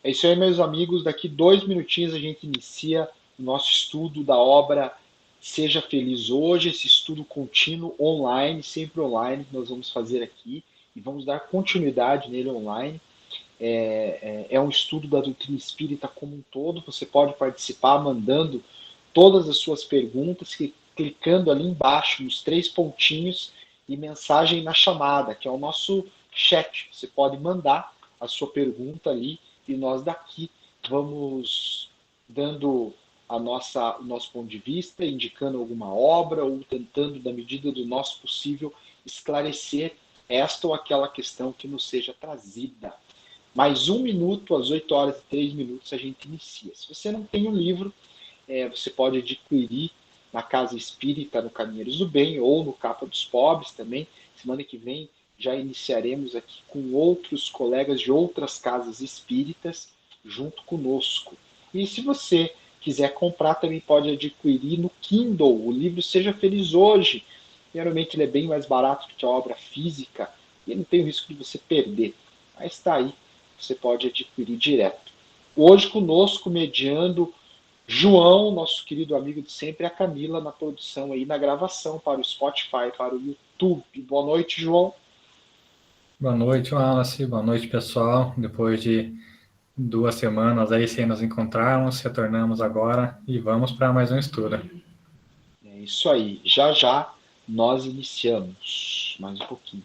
É isso aí, meus amigos. Daqui 2 minutinhos a gente inicia o nosso estudo da obra Seja Feliz Hoje, esse estudo contínuo online, sempre online, que nós vamos fazer aqui e vamos dar continuidade nele online. É um estudo da doutrina espírita como um todo. Você pode participar mandando todas as suas perguntas, clicando ali embaixo nos 3 pontinhos e mensagem na chamada, que é o nosso chat. Você pode mandar a sua pergunta ali e nós daqui vamos dando o nosso ponto de vista, indicando alguma obra ou tentando, na medida do nosso possível, esclarecer esta ou aquela questão que nos seja trazida. Mais 1 minuto, às 8 horas e 3 minutos, a gente inicia. Se você não tem o livro, você pode adquirir na Casa Espírita, no Caminheiros do Bem, ou no Capa dos Pobres também. Semana que vem já iniciaremos aqui com outros colegas de outras casas espíritas junto conosco. E se você quiser comprar, também pode adquirir no Kindle o livro Seja Feliz Hoje. Geralmente ele é bem mais barato do que a obra física e não tem o risco de você perder. Mas está aí, você pode adquirir direto. Hoje conosco, mediando João, nosso querido amigo de sempre, e a Camila na produção aí, na gravação para o Spotify, para o YouTube. Boa noite, João. Boa noite, Wallace. Boa noite, pessoal. Depois de 2 semanas aí sem nos encontrarmos, retornamos agora e vamos para mais um estudo. É isso aí. Já já nós iniciamos. Mais um pouquinho.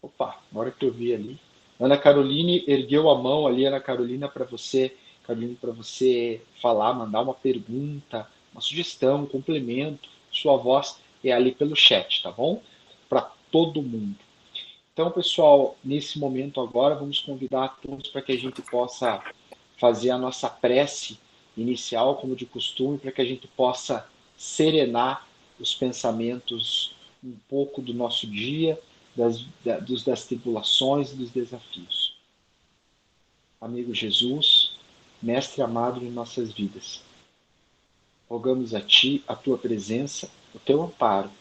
Opa, agora que eu vi ali. Ana Caroline ergueu a mão ali, Ana Carolina, para você, Caroline, para você falar, mandar uma pergunta, uma sugestão, um complemento. Sua voz é ali pelo chat, tá bom? Para todo mundo. Então, pessoal, nesse momento agora, vamos convidar a todos para que a gente possa fazer a nossa prece inicial, como de costume, para que a gente possa serenar os pensamentos um pouco do nosso dia, das tribulações e dos desafios. Amigo Jesus, Mestre amado em nossas vidas, rogamos a Ti a Tua presença, o Teu amparo,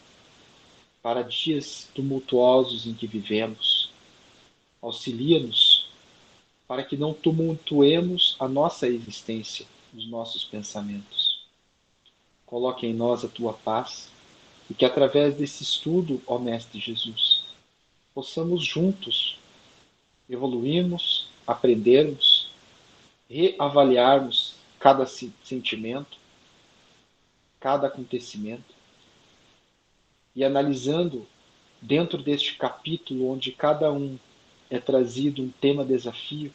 para dias tumultuosos em que vivemos. Auxilia-nos para que não tumultuemos a nossa existência, os nossos pensamentos. Coloque em nós a Tua paz e que através desse estudo, ó Mestre Jesus, possamos juntos evoluirmos, aprendermos, reavaliarmos cada sentimento, cada acontecimento e analisando dentro deste capítulo onde cada um é trazido um tema desafio,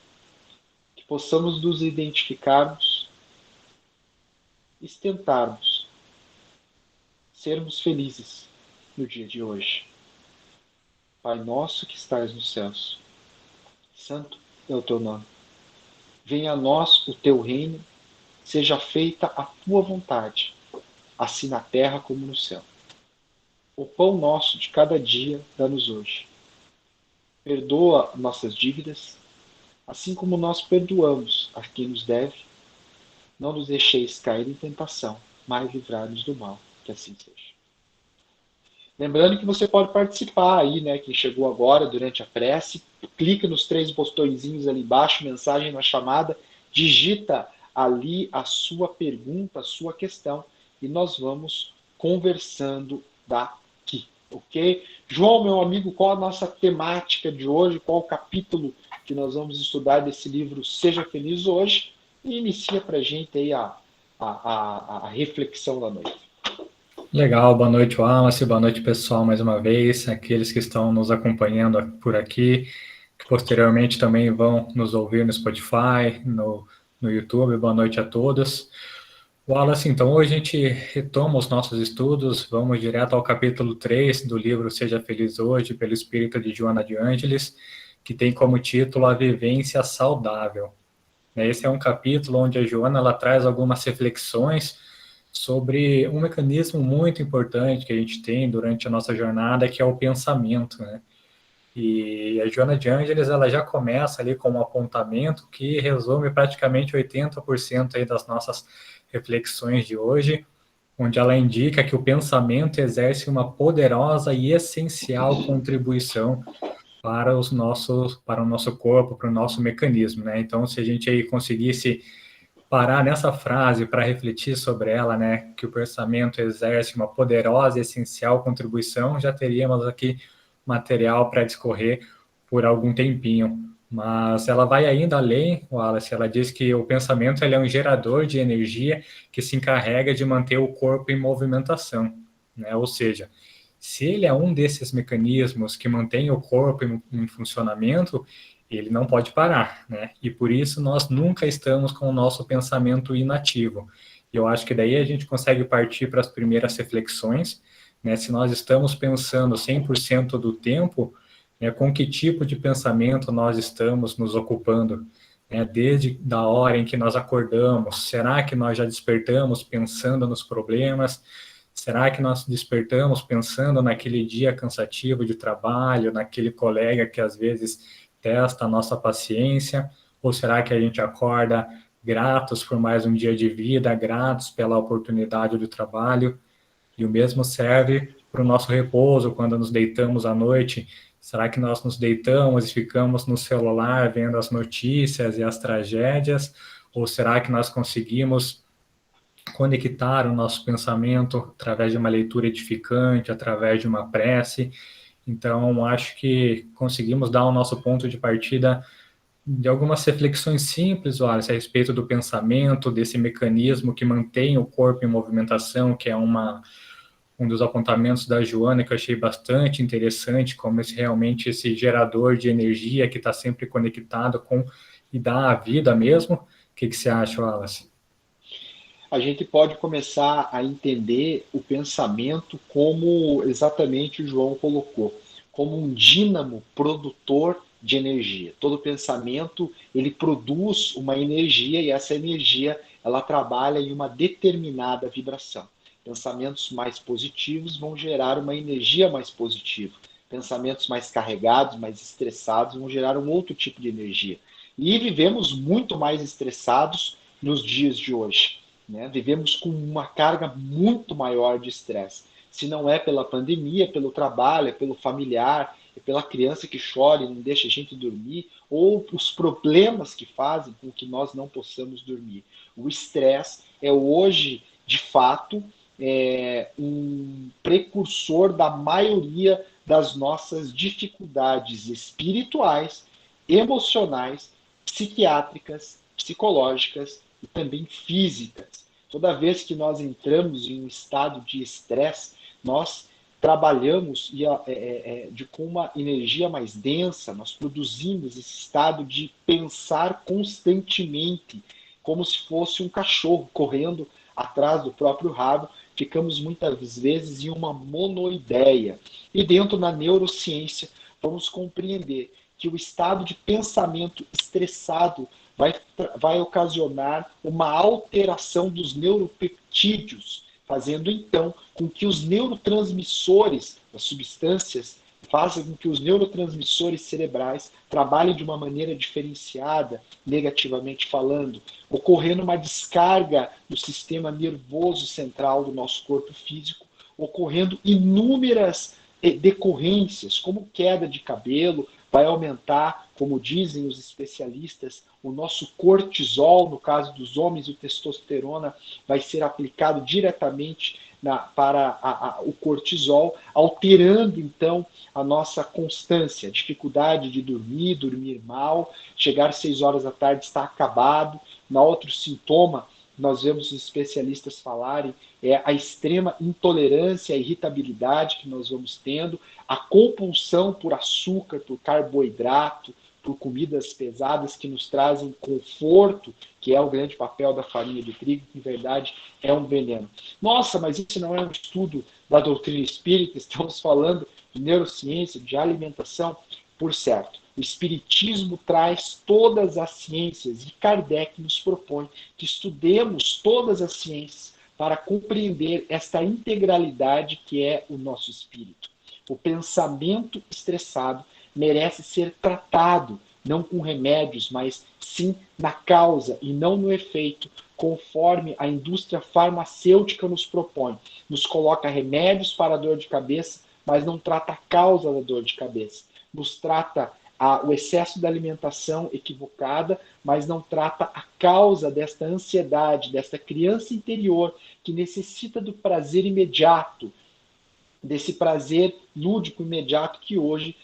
que possamos nos identificarmos e tentarmos sermos felizes no dia de hoje. Pai nosso que estais nos céus, santo é o teu nome. Venha a nós o teu reino, seja feita a tua vontade, assim na terra como no céu. O pão nosso de cada dia dá-nos hoje. Perdoa nossas dívidas, assim como nós perdoamos a quem nos deve. Não nos deixeis cair em tentação, mas livrai-nos do mal. Que assim seja. Lembrando que você pode participar aí, né? Quem chegou agora durante a prece, clica nos 3 botõezinhos ali embaixo, mensagem na chamada, digita ali a sua pergunta, a sua questão, e nós vamos conversando daqui, ok? João, meu amigo, qual a nossa temática de hoje? Qual o capítulo que nós vamos estudar desse livro Seja Feliz Hoje? E inicia para a gente aí a reflexão da noite. Legal, boa noite, Wallace. Boa noite, pessoal, mais uma vez. Aqueles que estão nos acompanhando por aqui, que posteriormente também vão nos ouvir no Spotify, no YouTube. Boa noite a todos. Wallace, então hoje a gente retoma os nossos estudos, vamos direto ao capítulo 3 do livro Seja Feliz Hoje, pelo espírito de Joana de Ângeles, que tem como título A Vivência Saudável. Esse é um capítulo onde a Joana ela traz algumas reflexões sobre um mecanismo muito importante que a gente tem durante a nossa jornada, que é o pensamento, né? E a Joana de Ângeles ela já começa ali com um apontamento que resume praticamente 80% aí das nossas reflexões de hoje, onde ela indica que o pensamento exerce uma poderosa e essencial contribuição para o nosso corpo, para o nosso mecanismo, né? Então, se a gente aí conseguisse parar nessa frase para refletir sobre ela, né, que o pensamento exerce uma poderosa e essencial contribuição, já teríamos aqui material para discorrer por algum tempinho. Mas ela vai ainda além, Wallace, ela diz que o pensamento ele é um gerador de energia que se encarrega de manter o corpo em movimentação, né? Ou seja, se ele é um desses mecanismos que mantém o corpo em funcionamento, ele não pode parar, né? E por isso nós nunca estamos com o nosso pensamento inativo. E eu acho que daí a gente consegue partir para as primeiras reflexões, né? Se nós estamos pensando 100% do tempo, né, com que tipo de pensamento nós estamos nos ocupando, né? Desde da hora em que nós acordamos, será que nós já despertamos pensando nos problemas? Será que nós despertamos pensando naquele dia cansativo de trabalho, naquele colega que às vezes testa a nossa paciência? Ou será que a gente acorda gratos por mais um dia de vida, gratos pela oportunidade do trabalho? E o mesmo serve para o nosso repouso, quando nos deitamos à noite. Será que nós nos deitamos e ficamos no celular vendo as notícias e as tragédias? Ou será que nós conseguimos conectar o nosso pensamento através de uma leitura edificante, através de uma prece? Então, acho que conseguimos dar o nosso ponto de partida de algumas reflexões simples, Wallace, a respeito do pensamento, desse mecanismo que mantém o corpo em movimentação, que é um dos apontamentos da Joana que eu achei bastante interessante, como realmente esse gerador de energia que está sempre conectado com e dá a vida mesmo. O que você acha, Wallace? A gente pode começar a entender o pensamento como exatamente o João colocou, como um dínamo produtor de energia. Todo pensamento ele produz uma energia e essa energia ela trabalha em uma determinada vibração. Pensamentos mais positivos vão gerar uma energia mais positiva. Pensamentos mais carregados, mais estressados vão gerar um outro tipo de energia. E vivemos muito mais estressados nos dias de hoje. Né? Vivemos com uma carga muito maior de estresse. Se não é pela pandemia, pelo trabalho, é pelo familiar, é pela criança que chora e não deixa a gente dormir, ou os problemas que fazem com que nós não possamos dormir. O estresse é hoje, de fato, um precursor da maioria das nossas dificuldades espirituais, emocionais, psiquiátricas, psicológicas e também físicas. Toda vez que nós entramos em um estado de estresse, nós trabalhamos com uma energia mais densa, nós produzimos esse estado de pensar constantemente, como se fosse um cachorro correndo atrás do próprio rabo, ficamos muitas vezes em uma monoideia. E dentro da neurociência, vamos compreender que o estado de pensamento estressado vai ocasionar uma alteração dos neuropeptídeos, fazendo então com que os neurotransmissores, as substâncias, façam com que os neurotransmissores cerebrais trabalhem de uma maneira diferenciada, negativamente falando, ocorrendo uma descarga do sistema nervoso central do nosso corpo físico, ocorrendo inúmeras decorrências, como queda de cabelo, vai aumentar, como dizem os especialistas, o nosso cortisol, no caso dos homens, o testosterona vai ser aplicado diretamente para o cortisol, alterando então a nossa constância, a dificuldade de dormir, dormir mal, chegar às 6 horas da tarde está acabado. Na outro sintoma, nós vemos os especialistas falarem, é a extrema intolerância, a irritabilidade que nós vamos tendo, a compulsão por açúcar, por carboidrato, por comidas pesadas que nos trazem conforto, que é o grande papel da farinha de trigo, que em verdade é um veneno. Nossa, mas isso não é um estudo da doutrina espírita, estamos falando de neurociência, de alimentação, por certo. O Espiritismo traz todas as ciências e Kardec nos propõe que estudemos todas as ciências para compreender esta integralidade que é o nosso espírito. O pensamento estressado merece ser tratado, não com remédios, mas sim na causa e não no efeito, conforme a indústria farmacêutica nos propõe. Nos coloca remédios para a dor de cabeça, mas não trata a causa da dor de cabeça. nos trata o excesso da alimentação equivocada, mas não trata a causa desta ansiedade, desta criança interior que necessita do prazer imediato, desse prazer lúdico imediato que hoje,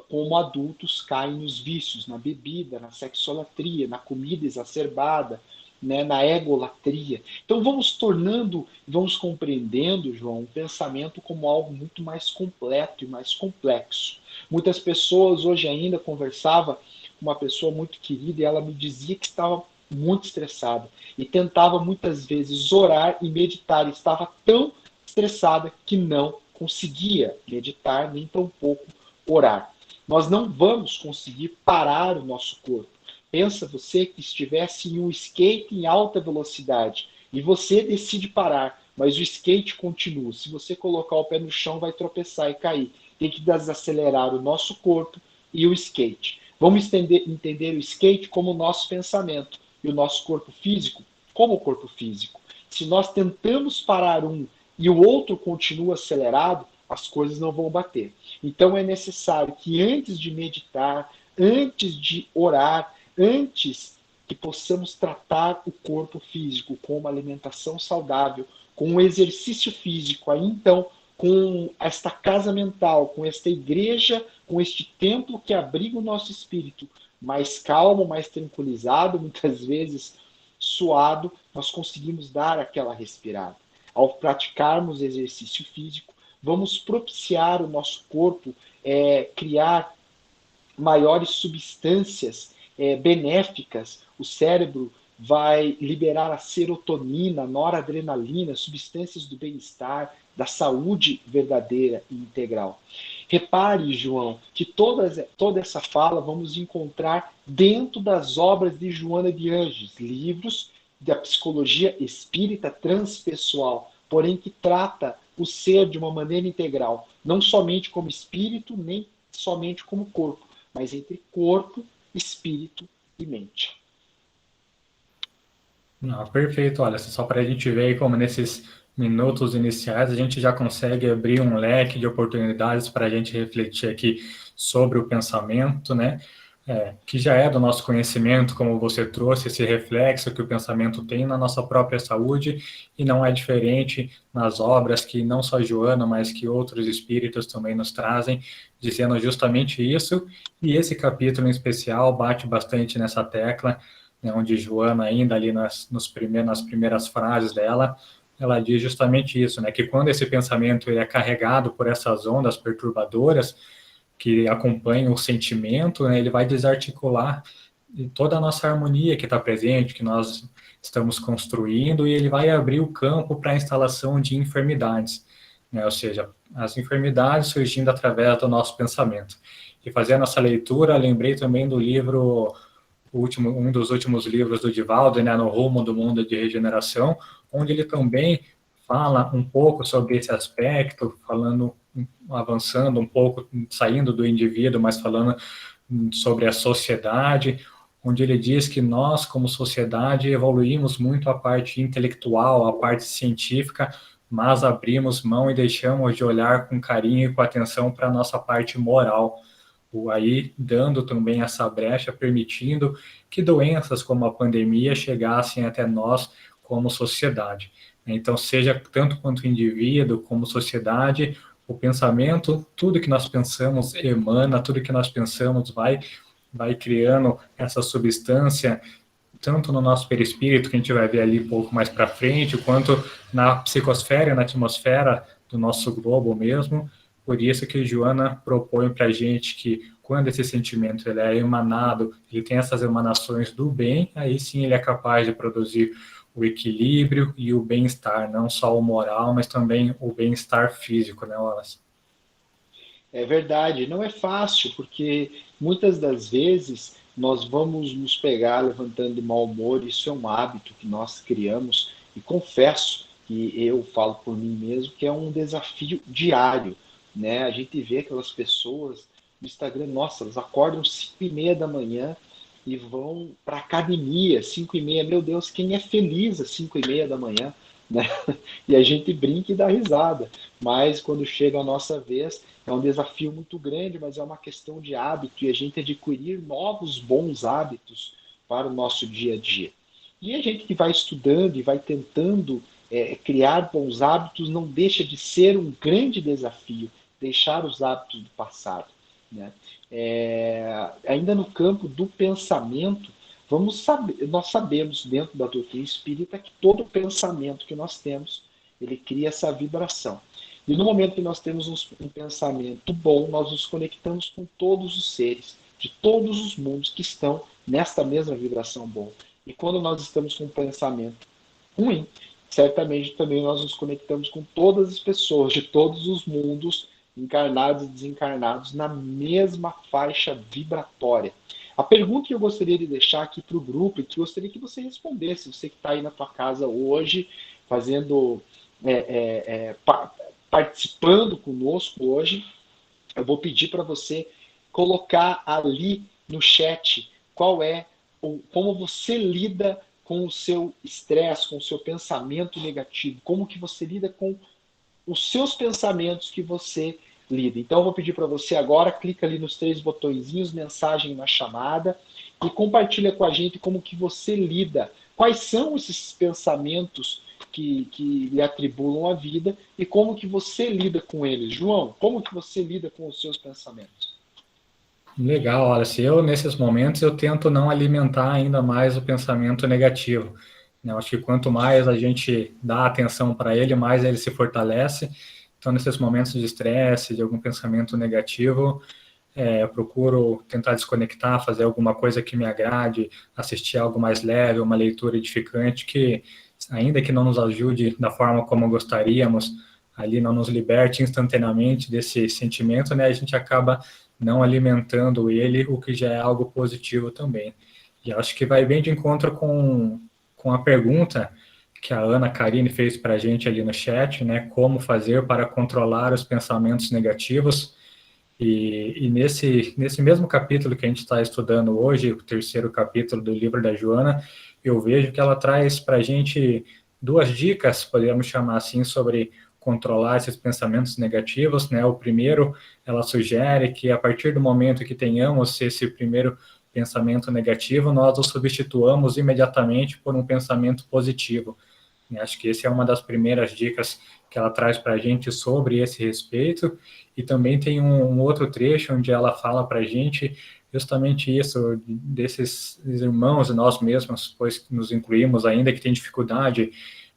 como adultos, caem nos vícios, na bebida, na sexolatria, na comida exacerbada, né, na egolatria. Então vamos tornando, vamos compreendendo, João, o pensamento como algo muito mais completo e mais complexo. Muitas pessoas, hoje ainda conversava com uma pessoa muito querida e ela me dizia que estava muito estressada e tentava muitas vezes orar e meditar e estava tão estressada que não conseguia meditar, nem tampouco orar. Nós não vamos conseguir parar o nosso corpo. Pensa você que estivesse em um skate em alta velocidade e você decide parar, mas o skate continua. Se você colocar o pé no chão, vai tropeçar e cair. Tem que desacelerar o nosso corpo e o skate. Vamos entender o skate como o nosso pensamento e o nosso corpo físico como o corpo físico. Se nós tentamos parar um e o outro continua acelerado, as coisas não vão bater. Então é necessário que antes de meditar, antes de orar, antes que possamos tratar o corpo físico com uma alimentação saudável, com um exercício físico, aí então com esta casa mental, com esta igreja, com este templo que abriga o nosso espírito, mais calmo, mais tranquilizado, muitas vezes suado, nós conseguimos dar aquela respirada. Ao praticarmos exercício físico, vamos propiciar o nosso corpo criar maiores substâncias benéficas. O cérebro vai liberar a serotonina, a noradrenalina, substâncias do bem-estar, da saúde verdadeira e integral. Repare, João, que toda essa fala vamos encontrar dentro das obras de Joana de Ângeles, livros da psicologia espírita transpessoal, porém que trata o ser de uma maneira integral, não somente como espírito, nem somente como corpo, mas entre corpo, espírito e mente. Não, perfeito. Olha, só para a gente ver aí como nesses minutos iniciais a gente já consegue abrir um leque de oportunidades para a gente refletir aqui sobre o pensamento, né? Que já é do nosso conhecimento, como você trouxe, esse reflexo que o pensamento tem na nossa própria saúde, e não é diferente nas obras que não só Joana, mas que outros espíritos também nos trazem, dizendo justamente isso, e esse capítulo em especial bate bastante nessa tecla, né, onde Joana, ainda ali nas primeiras frases dela, ela diz justamente isso, né, que quando esse pensamento é carregado por essas ondas perturbadoras, que acompanha o sentimento, né, ele vai desarticular toda a nossa harmonia que está presente, que nós estamos construindo, e ele vai abrir o campo para a instalação de enfermidades, né, ou seja, as enfermidades surgindo através do nosso pensamento. E fazendo essa leitura, lembrei também do livro, um dos últimos livros do Divaldo, né, No Rumo do Mundo de Regeneração, onde ele também fala um pouco sobre esse aspecto, avançando um pouco, saindo do indivíduo, mas falando sobre a sociedade, onde ele diz que nós, como sociedade, evoluímos muito a parte intelectual, a parte científica, mas abrimos mão e deixamos de olhar com carinho e com atenção para a nossa parte moral, aí dando também essa brecha, permitindo que doenças como a pandemia chegassem até nós como sociedade. Então, seja tanto quanto indivíduo, como sociedade, o pensamento, tudo que nós pensamos emana, tudo que nós pensamos vai criando essa substância, tanto no nosso perispírito, que a gente vai ver ali um pouco mais para frente, quanto na psicosfera, na atmosfera do nosso globo mesmo. Por isso que Joana propõe para a gente que quando esse sentimento ele é emanado, ele tem essas emanações do bem, aí sim ele é capaz de produzir o equilíbrio e o bem-estar, não só o moral, mas também o bem-estar físico, né, Wallace? É verdade, não é fácil, porque muitas das vezes nós vamos nos pegar levantando de mau humor, isso é um hábito que nós criamos, e confesso que eu falo por mim mesmo que é um desafio diário, né? A gente vê aquelas pessoas no Instagram, nossa, elas acordam 5:30 da manhã e vão para academia, 5:30, meu Deus, quem é feliz às 5:30 da manhã? né? E a gente brinca e dá risada, mas quando chega a nossa vez, é um desafio muito grande, mas é uma questão de hábito e a gente adquirir novos bons hábitos para o nosso dia a dia. E a gente que vai estudando e vai tentando criar bons hábitos não deixa de ser um grande desafio, deixar os hábitos do passado, né? Ainda no campo do pensamento, nós sabemos dentro da doutrina espírita que todo pensamento que nós temos, ele cria essa vibração. E no momento que nós temos um pensamento bom, nós nos conectamos com todos os seres, de todos os mundos que estão nesta mesma vibração boa. E quando nós estamos com um pensamento ruim, certamente também nós nos conectamos com todas as pessoas de todos os mundos, encarnados e desencarnados, na mesma faixa vibratória. A pergunta que eu gostaria de deixar aqui para o grupo, e que gostaria que você respondesse, você que está aí na tua casa hoje, fazendo, participando conosco hoje, eu vou pedir para você colocar ali no chat como você lida com o seu estresse, com o seu pensamento negativo, como que você lida com os seus pensamentos que você lida. Então eu vou pedir para você agora, clica ali nos 3 botõezinhos, mensagem na chamada, e compartilha com a gente como que você lida, quais são esses pensamentos que lhe atribulam a vida e como que você lida com eles. João, como que você lida com os seus pensamentos? Legal, olha, se eu nesses momentos eu tento não alimentar ainda mais o pensamento negativo, né? Eu acho que quanto mais a gente dá atenção para ele, mais ele se fortalece. Então, nesses momentos de estresse, de algum pensamento negativo, eu procuro tentar desconectar, fazer alguma coisa que me agrade, assistir algo mais leve, uma leitura edificante que, ainda que não nos ajude da forma como gostaríamos, ali não nos liberte instantaneamente desse sentimento, né? A gente acaba não alimentando ele, o que já é algo positivo também. E acho que vai bem de encontro com a pergunta que a Ana Karine fez para a gente ali no chat, né? Como fazer para controlar os pensamentos negativos? E nesse mesmo capítulo que a gente está estudando hoje, o terceiro capítulo do livro da Joana, eu vejo que ela traz para a gente 2 dicas, podemos chamar assim, sobre controlar esses pensamentos negativos, né? O primeiro, ela sugere que a partir do momento que tenhamos esse primeiro pensamento negativo, nós o substituamos imediatamente por um pensamento positivo. Acho que essa é uma das primeiras dicas que ela traz para a gente sobre esse respeito. E também tem um outro trecho onde ela fala para a gente justamente isso, desses irmãos e nós mesmos, pois nos incluímos ainda, que tem dificuldade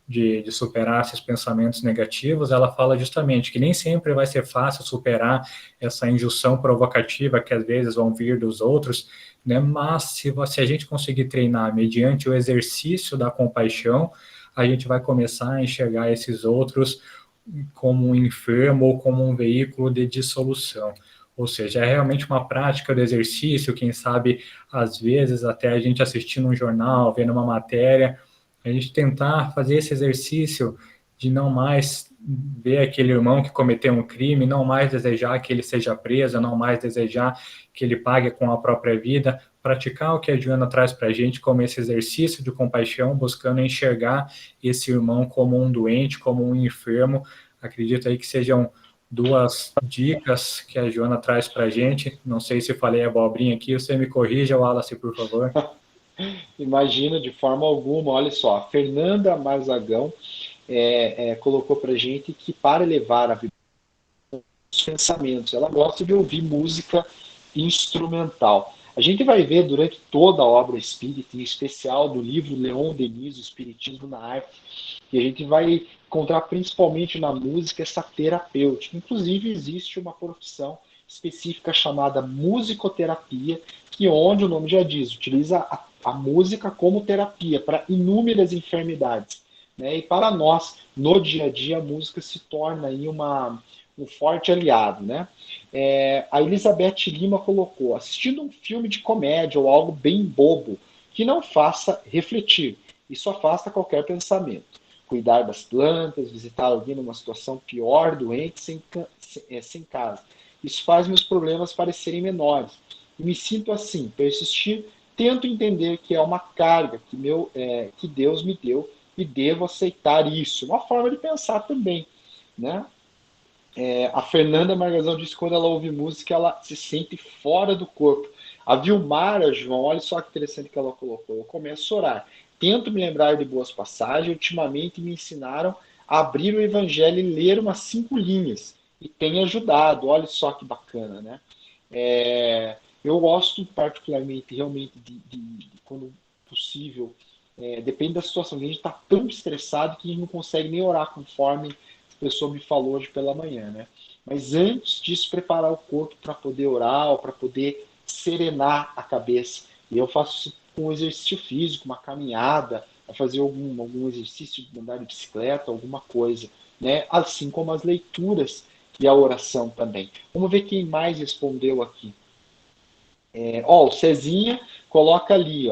de superar esses pensamentos negativos. Ela fala justamente que nem sempre vai ser fácil superar essa injunção provocativa que às vezes vão vir dos outros, né? Mas se a gente conseguir treinar mediante o exercício da compaixão, a gente vai começar a enxergar esses outros como um enfermo ou como um veículo de dissolução. Ou seja, é realmente uma prática do exercício, quem sabe, às vezes, até a gente assistindo um jornal, vendo uma matéria, a gente tentar fazer esse exercício de não mais ver aquele irmão que cometeu um crime, não mais desejar que ele seja preso, não mais desejar que ele pague com a própria vida, praticar o que a Joana traz para a gente como esse exercício de compaixão, buscando enxergar esse irmão como um doente, como um enfermo. Acredito aí que sejam 2 dicas que a Joana traz para a gente. Não sei se falei abobrinha aqui, você me corrija, Wallace, por favor. Imagina, de forma alguma. Olha só, a Fernanda Marzagão colocou para gente que para elevar a vibração dos pensamentos, ela gosta de ouvir música instrumental. A gente vai ver durante toda a obra espírita, em especial do livro Leon Denis, O Espiritismo na Arte, que a gente vai encontrar principalmente na música essa terapêutica. Inclusive existe uma profissão específica chamada musicoterapia, que onde o nome já diz, utiliza a música como terapia para inúmeras enfermidades. Né? E para nós, no dia a dia, a música se torna aí um forte aliado. Né? A Elizabeth Lima colocou, assistindo um filme de comédia ou algo bem bobo, que não faça refletir, isso afasta qualquer pensamento. Cuidar das plantas, visitar alguém numa situação pior, doente, sem casa. Isso faz meus problemas parecerem menores. E me sinto assim, persistir, tento entender que é uma carga que Deus me deu e devo aceitar isso. Uma forma de pensar também, né? A Fernanda Margazão disse que quando ela ouve música, ela se sente fora do corpo. A Vilmara, João, olha só que interessante que ela colocou. Eu começo a orar. Tento me lembrar de boas passagens. Ultimamente me ensinaram a abrir o Evangelho e ler umas 5 linhas. E tem ajudado. Olha só que bacana, né? Eu gosto particularmente, realmente, de quando possível, depende da situação. A gente está tão estressado que a gente não consegue nem orar conforme a pessoa me falou hoje pela manhã, né? Mas antes disso, preparar o corpo para poder orar, ou para poder serenar a cabeça. E eu faço isso com um exercício físico, uma caminhada, a fazer algum exercício de andar de bicicleta, alguma coisa, né? Assim como as leituras e a oração também. Vamos ver quem mais respondeu aqui. O Cezinha coloca ali,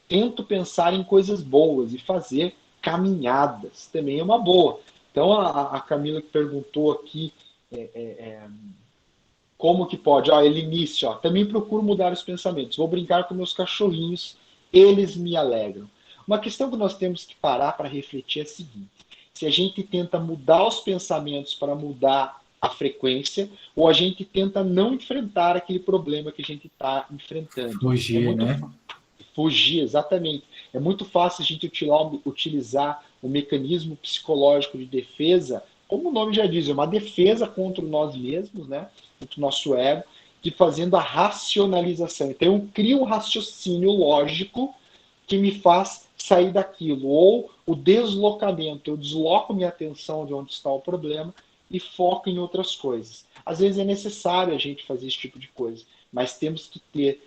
tento pensar em coisas boas e fazer caminhadas. Também é uma boa. Então, a Camila que perguntou aqui como que pode. Elinice, também procuro mudar os pensamentos. Vou brincar com meus cachorrinhos, eles me alegram. Uma questão que nós temos que parar para refletir é a seguinte: se a gente tenta mudar os pensamentos para mudar a frequência, ou a gente tenta não enfrentar aquele problema que a gente está enfrentando. É Fugir, muito né? fugir, exatamente. É muito fácil a gente utilizar o mecanismo psicológico de defesa, como o nome já diz, é uma defesa contra nós mesmos, né? Contra o nosso ego, de fazendo a racionalização. Então eu crio um raciocínio lógico que me faz sair daquilo, ou o deslocamento, eu desloco minha atenção de onde está o problema e foco em outras coisas. Às vezes é necessário a gente fazer esse tipo de coisa, mas temos que ter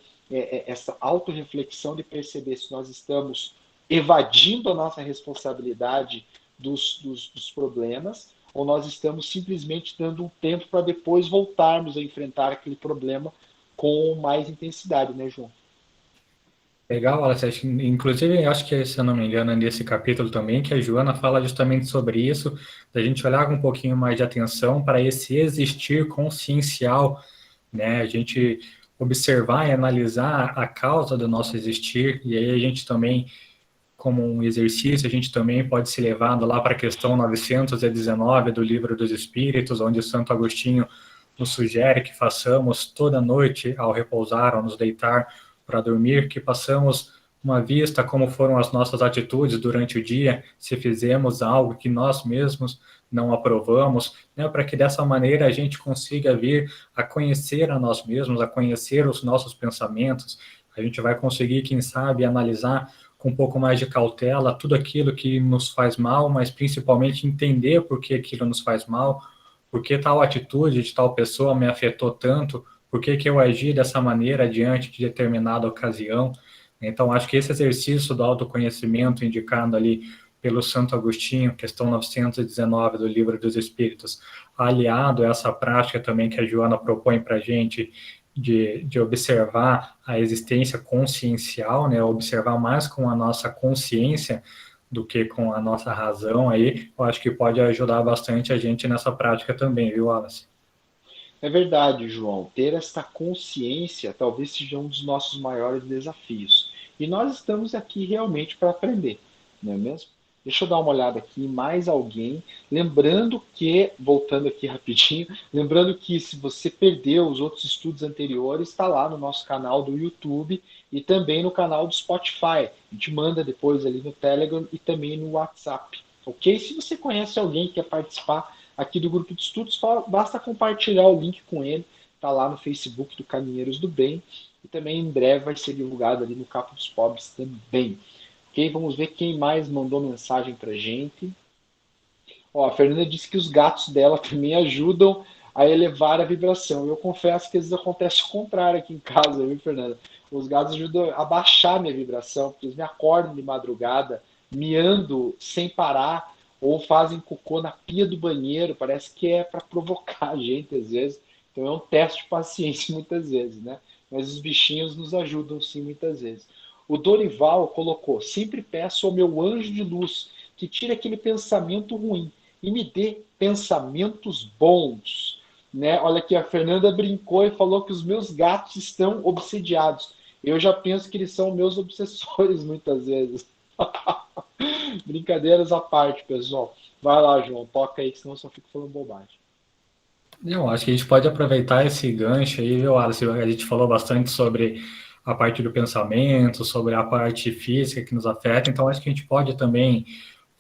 essa autorreflexão de perceber se nós estamos evadindo a nossa responsabilidade dos problemas, ou nós estamos simplesmente dando um tempo para depois voltarmos a enfrentar aquele problema com mais intensidade, né, João? Legal, Alex. Inclusive, eu acho que, se eu não me engano, é nesse capítulo também, que a Joana fala justamente sobre isso, da gente olhar com um pouquinho mais de atenção para esse existir consciencial, né? A gente observar e analisar a causa do nosso existir, e aí a gente também, como um exercício, a gente também pode ser levado lá para a questão 919 do Livro dos Espíritos, onde Santo Agostinho nos sugere que façamos toda noite ao repousar, ao nos deitar para dormir, que passamos uma vista como foram as nossas atitudes durante o dia, se fizemos algo que nós mesmos não aprovamos, né, para que dessa maneira a gente consiga vir a conhecer a nós mesmos, a conhecer os nossos pensamentos, a gente vai conseguir, quem sabe, analisar com um pouco mais de cautela tudo aquilo que nos faz mal, mas principalmente entender por que aquilo nos faz mal, por que tal atitude de tal pessoa me afetou tanto, por que eu agi dessa maneira diante de determinada ocasião. Então, acho que esse exercício do autoconhecimento indicado ali pelo Santo Agostinho, questão 919 do Livro dos Espíritos, aliado a essa prática também que a Joana propõe para a gente, de observar a existência consciencial, né, observar mais com a nossa consciência do que com a nossa razão aí, eu acho que pode ajudar bastante a gente nessa prática também, viu, Wallace? É verdade, João. Ter esta consciência talvez seja um dos nossos maiores desafios. E nós estamos aqui realmente para aprender, não é mesmo? Deixa eu dar uma olhada aqui, mais alguém. Lembrando que, voltando aqui rapidinho, lembrando que se você perdeu os outros estudos anteriores, está lá no nosso canal do YouTube e também no canal do Spotify. A gente manda depois ali no Telegram e também no WhatsApp. Ok? Se você conhece alguém que quer participar aqui do grupo de estudos, basta compartilhar o link com ele, está lá no Facebook do Caminheiros do Bem, e também em breve vai ser divulgado ali no Capa dos Pobres também. Ok? Vamos ver quem mais mandou mensagem para gente. A Fernanda disse que os gatos dela também ajudam a elevar a vibração. Eu confesso que às vezes acontece o contrário aqui em casa, viu, Fernanda? Os gatos ajudam a baixar minha vibração, porque eles me acordam de madrugada, miando sem parar, ou fazem cocô na pia do banheiro. Parece que é para provocar a gente às vezes. Então é um teste de paciência muitas vezes, né? Mas os bichinhos nos ajudam sim muitas vezes. O Dorival colocou: sempre peço ao meu anjo de luz que tire aquele pensamento ruim e me dê pensamentos bons. Né? Olha aqui, a Fernanda brincou e falou que os meus gatos estão obsediados. Eu já penso que eles são meus obsessores muitas vezes. Brincadeiras à parte, pessoal. Vai lá, João, toca aí, que senão eu só fico falando bobagem. Eu acho que a gente pode aproveitar esse gancho aí, viu, Alice? A gente falou bastante sobre a parte do pensamento, sobre a parte física que nos afeta, então acho que a gente pode também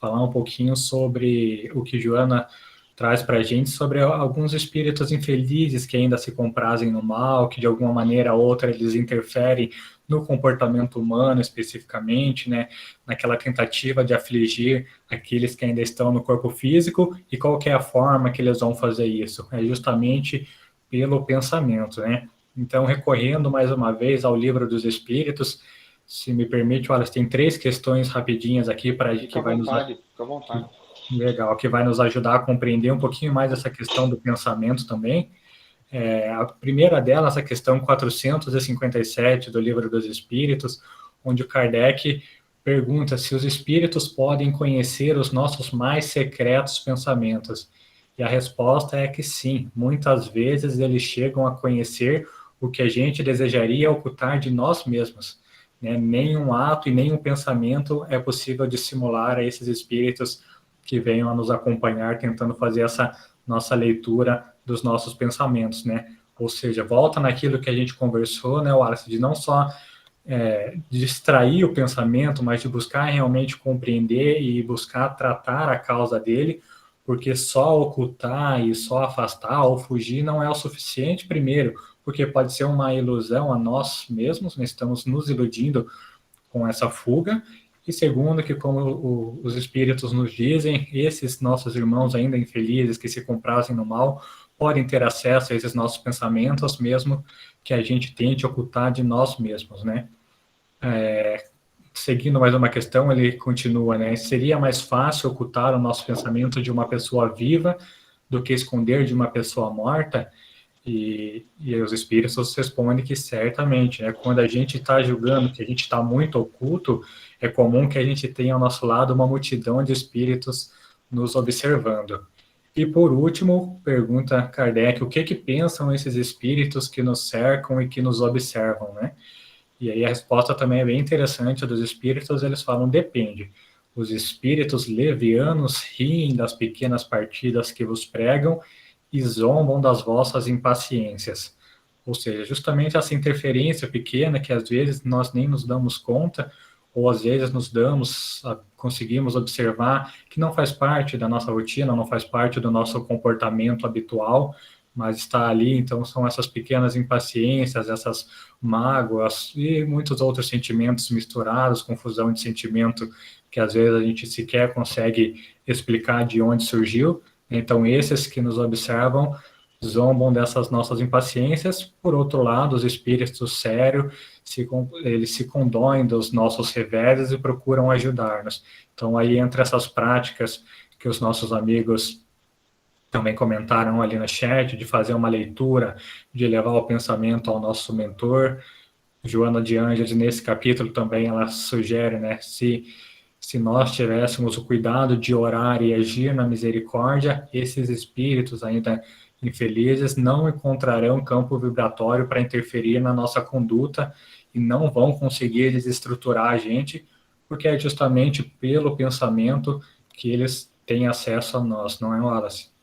falar um pouquinho sobre o que Joana traz para a gente, sobre alguns espíritos infelizes que ainda se comprazem no mal, que de alguma maneira ou outra eles interferem no comportamento humano especificamente, né? Naquela tentativa de afligir aqueles que ainda estão no corpo físico, e qual que é a forma que eles vão fazer isso? É justamente pelo pensamento, né? Então, recorrendo mais uma vez ao Livro dos Espíritos, se me permite, olha, tem 3 questões rapidinhas aqui para Fica que à vai nos vontade, fica à que, vontade. legal, que vai nos ajudar a compreender um pouquinho mais essa questão do pensamento também. A primeira delas, a questão 457 do Livro dos Espíritos, onde o Kardec pergunta se os espíritos podem conhecer os nossos mais secretos pensamentos. E a resposta é que sim, muitas vezes eles chegam a conhecer o que a gente desejaria ocultar de nós mesmos. Né? Nenhum ato e nenhum pensamento é possível dissimular a esses espíritos que venham a nos acompanhar, tentando fazer essa nossa leitura dos nossos pensamentos, né? Ou seja, volta naquilo que a gente conversou, né, Wallace, de não só distrair o pensamento, mas de buscar realmente compreender e buscar tratar a causa dele, porque só ocultar e só afastar ou fugir não é o suficiente, primeiro, porque pode ser uma ilusão a nós mesmos, né? Estamos nos iludindo com essa fuga, e segundo, que como os espíritos nos dizem, esses nossos irmãos ainda infelizes que se comprazem no mal, podem ter acesso a esses nossos pensamentos, mesmo que a gente tente ocultar de nós mesmos, né? Seguindo mais uma questão, ele continua, né? Seria mais fácil ocultar o nosso pensamento de uma pessoa viva do que esconder de uma pessoa morta? E os espíritos respondem que certamente, né? Quando a gente está julgando que a gente está muito oculto, é comum que a gente tenha ao nosso lado uma multidão de espíritos nos observando. E por último, pergunta Kardec, o que que pensam esses espíritos que nos cercam e que nos observam, né? E aí a resposta também é bem interessante dos espíritos, eles falam depende. Os espíritos levianos riem das pequenas partidas que vos pregam e zombam das vossas impaciências. Ou seja, justamente essa interferência pequena que às vezes nós nem nos damos conta, ou às vezes nos damos, conseguimos observar que não faz parte da nossa rotina, não faz parte do nosso comportamento habitual, mas está ali, então são essas pequenas impaciências, essas mágoas e muitos outros sentimentos misturados, confusão de sentimento que às vezes a gente sequer consegue explicar de onde surgiu. Então, esses que nos observam zombam dessas nossas impaciências. Por outro lado, os espíritos sérios, eles se condoem dos nossos reveses e procuram ajudar-nos. Então, aí entra essas práticas que os nossos amigos também comentaram ali no chat, de fazer uma leitura, de levar o pensamento ao nosso mentor. Joana de Ângeles, nesse capítulo também, ela sugere, né, se nós tivéssemos o cuidado de orar e agir na misericórdia, esses espíritos ainda infelizes não encontrarão campo vibratório para interferir na nossa conduta e não vão conseguir desestruturar a gente, porque é justamente pelo pensamento que eles têm acesso a nós, não é, Wallace?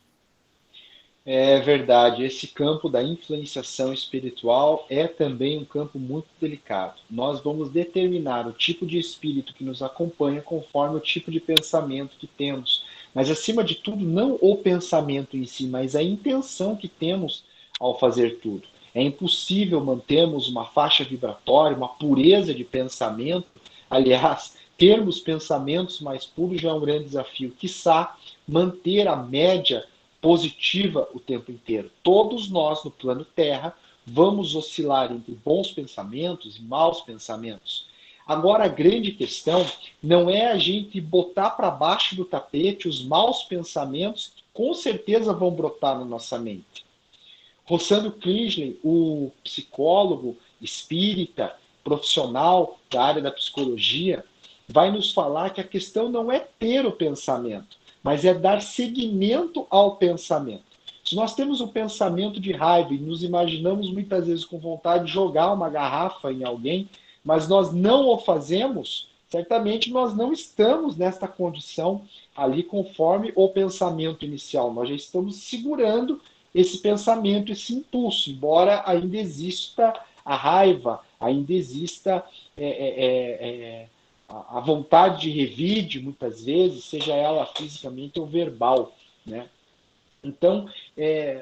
É verdade, esse campo da influenciação espiritual é também um campo muito delicado. Nós vamos determinar o tipo de espírito que nos acompanha conforme o tipo de pensamento que temos. Mas, acima de tudo, não o pensamento em si, mas a intenção que temos ao fazer tudo. É impossível mantermos uma faixa vibratória, uma pureza de pensamento. Aliás, termos pensamentos mais puros já é um grande desafio. Quiçá manter a média positiva o tempo inteiro. Todos nós no plano Terra vamos oscilar entre bons pensamentos e maus pensamentos. Agora, a grande questão não é a gente botar para baixo do tapete os maus pensamentos que com certeza vão brotar na nossa mente. Rossano Kingsley, o psicólogo espírita, profissional da área da psicologia, vai nos falar que a questão não é ter o pensamento, mas é dar seguimento ao pensamento. Se nós temos um pensamento de raiva e nos imaginamos muitas vezes com vontade de jogar uma garrafa em alguém, mas nós não o fazemos, certamente nós não estamos nesta condição ali conforme o pensamento inicial. Nós já estamos segurando esse pensamento, esse impulso, embora ainda exista a raiva, ainda exista a vontade de revide, muitas vezes, seja ela fisicamente ou verbal, né? Então,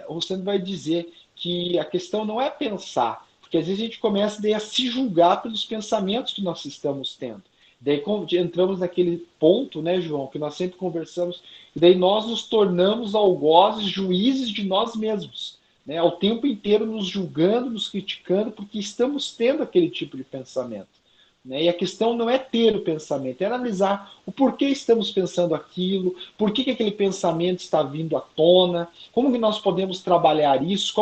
o Rossano vai dizer que a questão não é pensar, porque às vezes a gente começa daí a se julgar pelos pensamentos que nós estamos tendo. Daí entramos naquele ponto, né, João, que nós sempre conversamos, e daí nós nos tornamos algozes, juízes de nós mesmos, né, ao tempo inteiro nos julgando, nos criticando, porque estamos tendo aquele tipo de pensamento. Né? E a questão não é ter o pensamento, é analisar o porquê estamos pensando aquilo, por que aquele pensamento está vindo à tona, como que nós podemos trabalhar isso,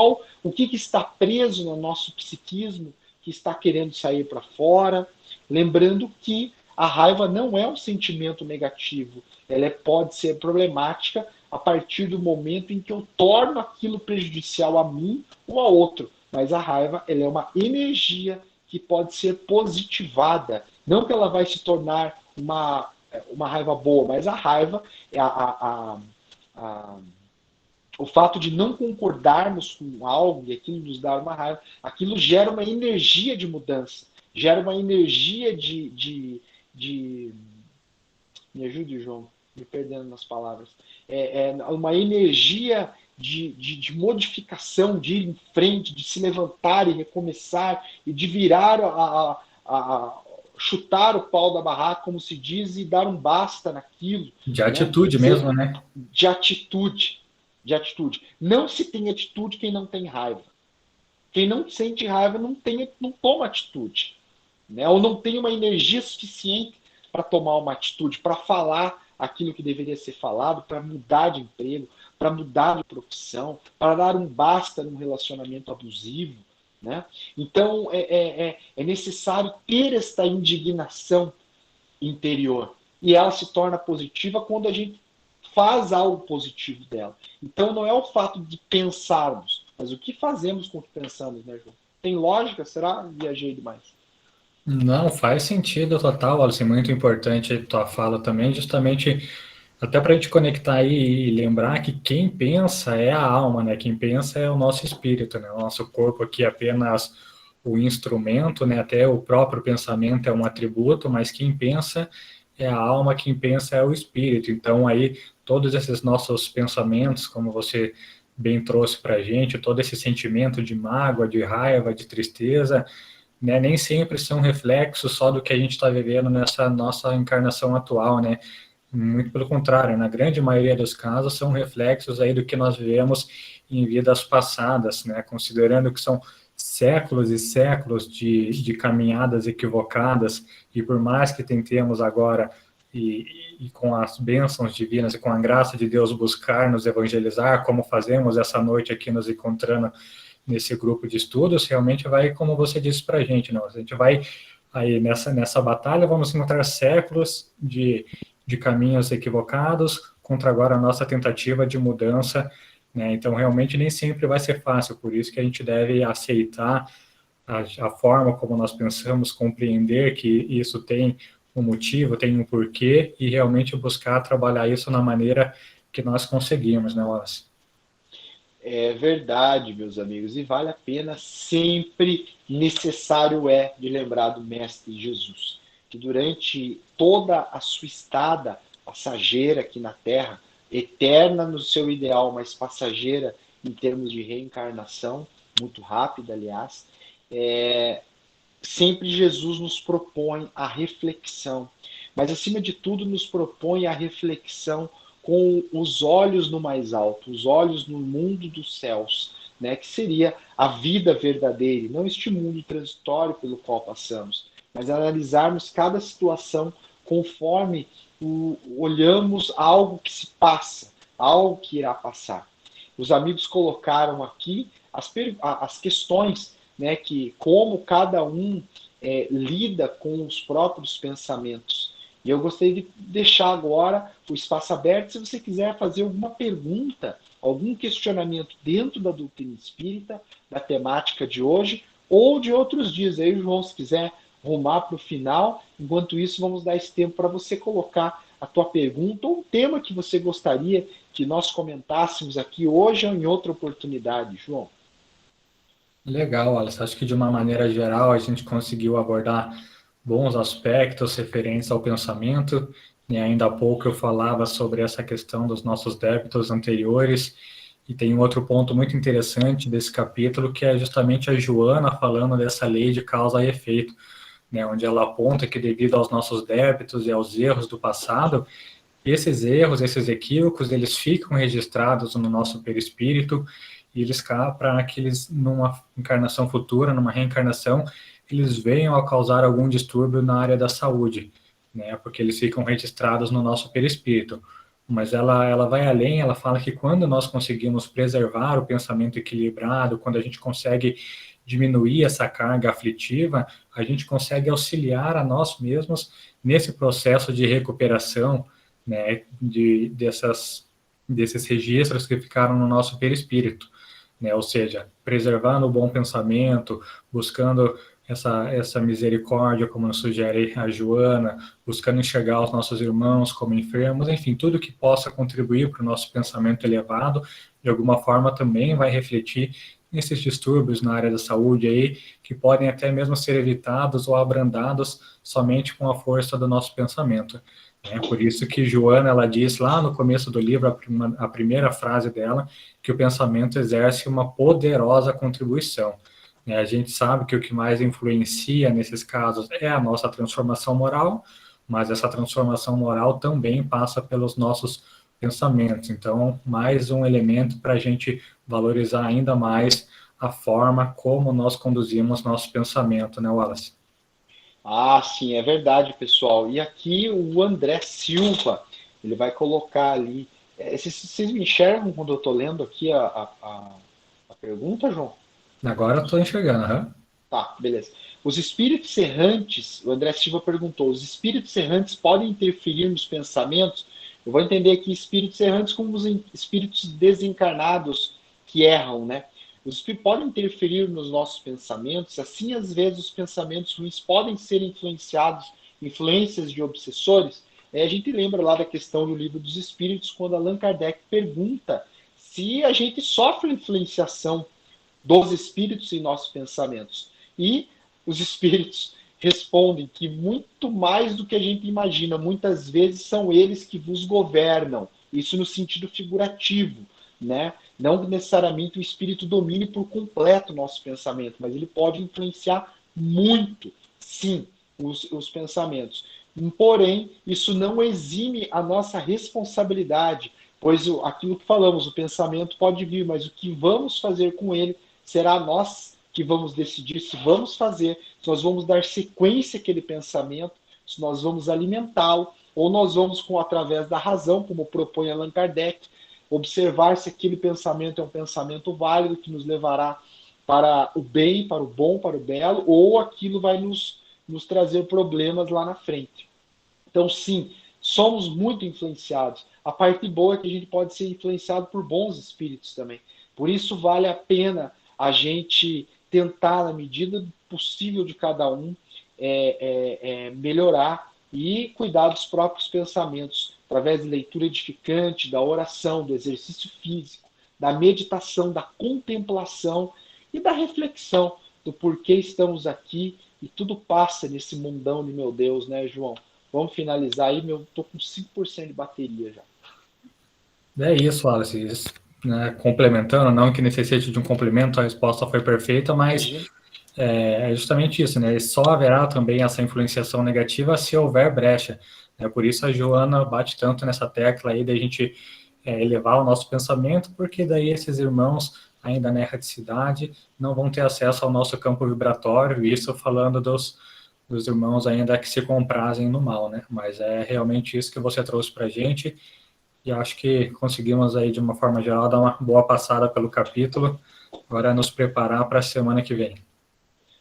o que está preso no nosso psiquismo, que está querendo sair para fora. Lembrando que a raiva não é um sentimento negativo, ela pode ser problemática a partir do momento em que eu torno aquilo prejudicial a mim ou a outro. Mas a raiva ela é uma energia que pode ser positivada. Não que ela vai se tornar uma raiva boa, mas a raiva, o fato de não concordarmos com algo e aquilo nos dar uma raiva, aquilo gera uma energia de mudança, gera uma energia me ajude, João, me perdendo nas palavras. Uma energia de modificação, de ir em frente, de se levantar e recomeçar, e de virar chutar o pau da barraca, como se diz, e dar um basta naquilo. De atitude, né? Mesmo, né? De atitude. De atitude. Não se tem atitude quem não tem raiva. Quem não sente raiva não toma atitude. Né? Ou não tem uma energia suficiente para tomar uma atitude, para falar aquilo que deveria ser falado, para mudar de emprego, para mudar de profissão, para dar um basta num relacionamento abusivo. Né? Então, é necessário ter esta indignação interior. E ela se torna positiva quando a gente faz algo positivo dela. Então, não é o fato de pensarmos, mas o que fazemos com o que pensamos, né, João? Tem lógica? Será? Viajei demais. Não, faz sentido total, Alice, muito importante a tua fala também, justamente até para a gente conectar aí e lembrar que quem pensa é a alma, né? Quem pensa é o nosso espírito, né? O nosso corpo aqui é apenas o instrumento, né? Até o próprio pensamento é um atributo, mas quem pensa é a alma, quem pensa é o espírito. Então aí todos esses nossos pensamentos, como você bem trouxe para a gente, todo esse sentimento de mágoa, de raiva, de tristeza, né, nem sempre são reflexos só do que a gente está vivendo nessa nossa encarnação atual, né? Muito pelo contrário, na grande maioria dos casos são reflexos aí do que nós vivemos em vidas passadas, né? Considerando que são séculos e séculos de caminhadas equivocadas, e por mais que tentemos agora, e com as bênçãos divinas e com a graça de Deus buscar nos evangelizar, como fazemos essa noite aqui nos encontrando nesse grupo de estudos, realmente vai, como você disse para a gente, não? A gente vai aí nessa batalha, vamos encontrar séculos de caminhos equivocados contra agora a nossa tentativa de mudança, né? Então realmente nem sempre vai ser fácil, por isso que a gente deve aceitar a forma como nós pensamos, compreender que isso tem um motivo, tem um porquê, e realmente buscar trabalhar isso na maneira que nós conseguimos, né, Wallace? É verdade, meus amigos, e vale a pena, sempre necessário de lembrar do Mestre Jesus, que durante toda a sua estada passageira aqui na Terra, eterna no seu ideal, mas passageira em termos de reencarnação, muito rápida, aliás, sempre Jesus nos propõe a reflexão, mas acima de tudo nos propõe a reflexão com os olhos no mais alto, os olhos no mundo dos céus, né, que seria a vida verdadeira, não este mundo transitório pelo qual passamos, mas analisarmos cada situação conforme olhamos algo que se passa, algo que irá passar. Os amigos colocaram aqui as questões, né, que como cada um lida com os próprios pensamentos. E eu gostaria de deixar agora o espaço aberto, se você quiser fazer alguma pergunta, algum questionamento dentro da doutrina espírita, da temática de hoje, ou de outros dias. Aí, João, se quiser rumar para o final. Enquanto isso, vamos dar esse tempo para você colocar a tua pergunta ou um tema que você gostaria que nós comentássemos aqui hoje ou em outra oportunidade, João. Legal, Alice. Acho que de uma maneira geral a gente conseguiu abordar bons aspectos referentes ao pensamento. E ainda há pouco eu falava sobre essa questão dos nossos débitos anteriores. E tem um outro ponto muito interessante desse capítulo, que é justamente a Joana falando dessa lei de causa e efeito, né, onde ela aponta que devido aos nossos débitos e aos erros do passado, esses erros, esses equívocos, eles ficam registrados no nosso perispírito e eles para que eles, numa encarnação futura, numa reencarnação, eles venham a causar algum distúrbio na área da saúde, né? Porque eles ficam registrados no nosso perispírito. Mas ela vai além, ela fala que quando nós conseguimos preservar o pensamento equilibrado, quando a gente consegue diminuir essa carga aflitiva, a gente consegue auxiliar a nós mesmos nesse processo de recuperação, né, desses registros que ficaram no nosso perispírito, né, ou seja, preservando o bom pensamento, buscando essa misericórdia, como nos sugere a Joana, buscando enxergar os nossos irmãos como enfermos, enfim, tudo que possa contribuir para o nosso pensamento elevado, de alguma forma também vai refletir nesses distúrbios na área da saúde aí, que podem até mesmo ser evitados ou abrandados somente com a força do nosso pensamento. É por isso que Joana, ela diz lá no começo do livro, a primeira frase dela, que o pensamento exerce uma poderosa contribuição. A gente sabe que o que mais influencia nesses casos é a nossa transformação moral, mas essa transformação moral também passa pelos nossos pensamentos. Então, mais um elemento para a gente valorizar ainda mais a forma como nós conduzimos nosso pensamento, né, Wallace? Ah, sim, é verdade, pessoal. E aqui o André Silva, ele vai colocar ali. Vocês me enxergam quando eu estou lendo aqui a pergunta, João? Agora eu estou enxergando, uhum. Tá, beleza. Os espíritos errantes, o André Silva perguntou, os espíritos errantes podem interferir nos pensamentos? Eu vou entender aqui espíritos errantes como os espíritos desencarnados que erram, né? Os espíritos podem interferir nos nossos pensamentos, assim às vezes os pensamentos ruins podem ser influenciados, influências de obsessores. A gente lembra lá da questão do livro dos espíritos, quando Allan Kardec pergunta se a gente sofre influenciação dos espíritos em nossos pensamentos. E os espíritos respondem que muito mais do que a gente imagina, muitas vezes são eles que vos governam. Isso no sentido figurativo, né? Não necessariamente o espírito domine por completo o nosso pensamento, mas ele pode influenciar muito, sim, os pensamentos. Porém, isso não exime a nossa responsabilidade, pois aquilo que falamos, o pensamento pode vir, mas o que vamos fazer com ele será nós que vamos decidir se vamos fazer, se nós vamos dar sequência àquele pensamento, se nós vamos alimentá-lo, ou nós vamos, através da razão, como propõe Allan Kardec, observar se aquele pensamento é um pensamento válido que nos levará para o bem, para o bom, para o belo, ou aquilo vai nos trazer problemas lá na frente. Então, sim, somos muito influenciados. A parte boa é que a gente pode ser influenciado por bons espíritos também. Por isso, vale a pena a gente tentar, na medida possível de cada um, melhorar e cuidar dos próprios pensamentos, através de leitura edificante, da oração, do exercício físico, da meditação, da contemplação e da reflexão do porquê estamos aqui e tudo passa nesse mundão de meu Deus, né, João? Vamos finalizar aí, eu tô com 5% de bateria já. É isso, Wallace. Isso, né, complementando, não que necessite de um complemento, a resposta foi perfeita, mas é justamente isso, né? Só haverá também essa influenciação negativa se houver brecha. Né? Por isso a Joana bate tanto nessa tecla aí da gente elevar o nosso pensamento, porque daí esses irmãos ainda na erraticidade não vão ter acesso ao nosso campo vibratório, isso falando dos irmãos ainda que se comprazem no mal, né? Mas é realmente isso que você trouxe para a gente, e acho que conseguimos aí, de uma forma geral, dar uma boa passada pelo capítulo. Agora é nos preparar para a semana que vem.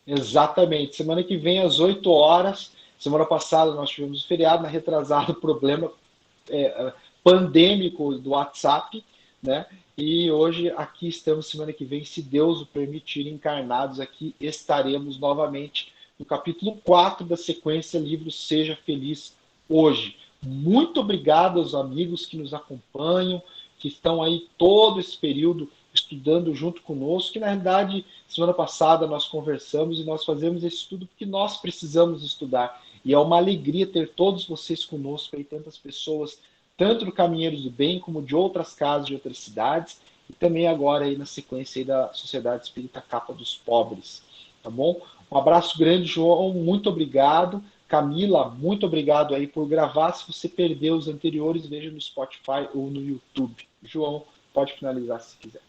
Exatamente. Semana que vem, às 8 horas. Semana passada nós tivemos feriado, na retrasada, problema pandêmico do WhatsApp, né? E hoje aqui estamos, semana que vem, se Deus o permitir, encarnados aqui, estaremos novamente no capítulo 4 da sequência Livro Seja Feliz Hoje. Muito obrigado aos amigos que nos acompanham, que estão aí todo esse período estudando junto conosco, que na realidade, semana passada nós conversamos e nós fazemos esse estudo porque nós precisamos estudar. E é uma alegria ter todos vocês conosco aí, tantas pessoas, tanto do Caminheiros do Bem, como de outras casas de outras cidades, e também agora aí na sequência aí da Sociedade Espírita Capa dos Pobres. Tá bom? Um abraço grande, João, muito obrigado. Camila, muito obrigado aí por gravar. Se você perdeu os anteriores, veja no Spotify ou no YouTube. João, pode finalizar se quiser.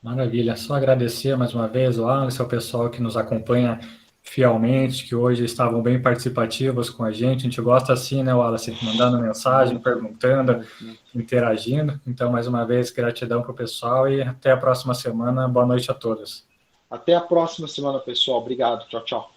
Maravilha, só agradecer mais uma vez o Alisson, ao pessoal que nos acompanha fielmente, que hoje estavam bem participativos com a gente gosta assim, né, Wallace, mandando mensagem, perguntando, interagindo. Então, mais uma vez, gratidão para o pessoal e até a próxima semana. Boa noite a todos. Até a próxima semana, pessoal. Obrigado. Tchau, tchau.